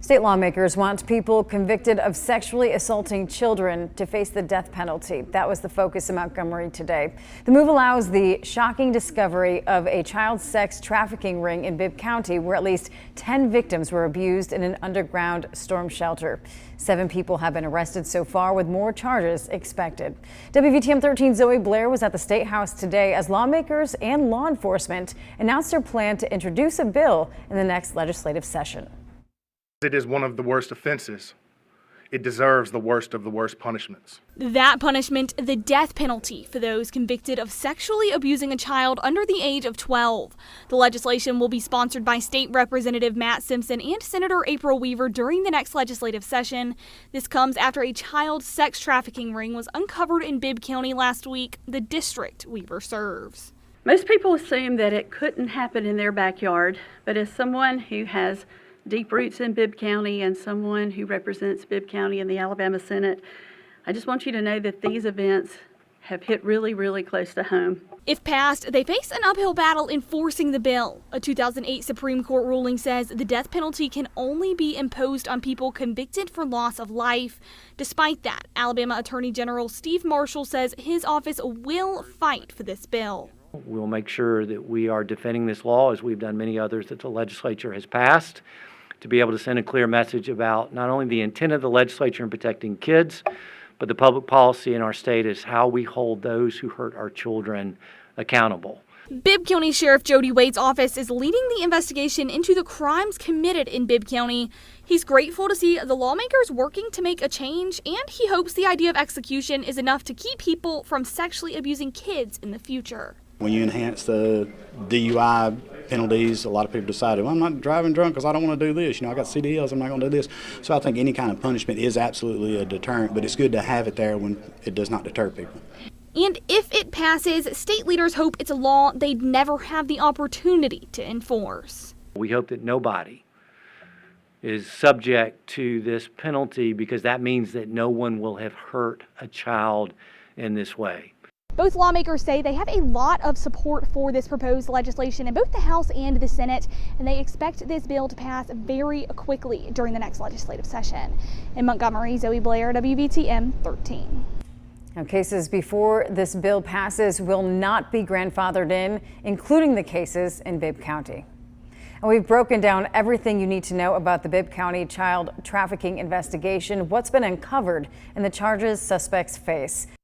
State lawmakers want people convicted of sexually assaulting children to face the death penalty. That was the focus in Montgomery today. The move allows the shocking discovery of a child sex trafficking ring in Bibb County, where at least 10 victims were abused in an underground storm shelter. 7 people have been arrested so far, with more charges expected. WVTM 13 Zoe Blair was at the State House today as lawmakers and law enforcement announced their plan to introduce a bill in the next legislative session. It is one of the worst offenses. It deserves the worst of the worst punishments. That punishment, the death penalty for those convicted of sexually abusing a child under the age of 12. The legislation will be sponsored by State Representative Matt Simpson and Senator April Weaver during the next legislative session. This comes after a child sex trafficking ring was uncovered in Bibb County last week, the district Weaver serves. Most people assume that it couldn't happen in their backyard, but as someone who has deep roots in Bibb County and someone who represents Bibb County in the Alabama Senate, I just want you to know that these events have hit really, really close to home. If passed, they face an uphill battle enforcing the bill. A 2008 Supreme Court ruling says the death penalty can only be imposed on people convicted for loss of life. Despite that, Alabama Attorney General Steve Marshall says his office will fight for this bill. We'll make sure that we are defending this law, as we've done many others that the legislature has passed, to be able to send a clear message about not only the intent of the legislature in protecting kids, but the public policy in our state is how we hold those who hurt our children accountable. Bibb County Sheriff Jody Wade's office is leading the investigation into the crimes committed in Bibb County. He's grateful to see the lawmakers working to make a change, and he hopes the idea of execution is enough to keep people from sexually abusing kids in the future. When you enhance the DUI penalties, a lot of people decided, well, I'm not driving drunk because I don't want to do this. I got CDLs, I'm not going to do this. So I think any kind of punishment is absolutely a deterrent, but it's good to have it there when it does not deter people. And if it passes, state leaders hope it's a law they'd never have the opportunity to enforce. We hope that nobody is subject to this penalty, because that means that no one will have hurt a child in this way. Both lawmakers say they have a lot of support for this proposed legislation in both the House and the Senate, and they expect this bill to pass very quickly during the next legislative session. In Montgomery, Zoe Blair, WVTM 13. Now, cases before this bill passes will not be grandfathered in, including the cases in Bibb County. And we've broken down everything you need to know about the Bibb County child trafficking investigation, what's been uncovered, and the charges suspects face.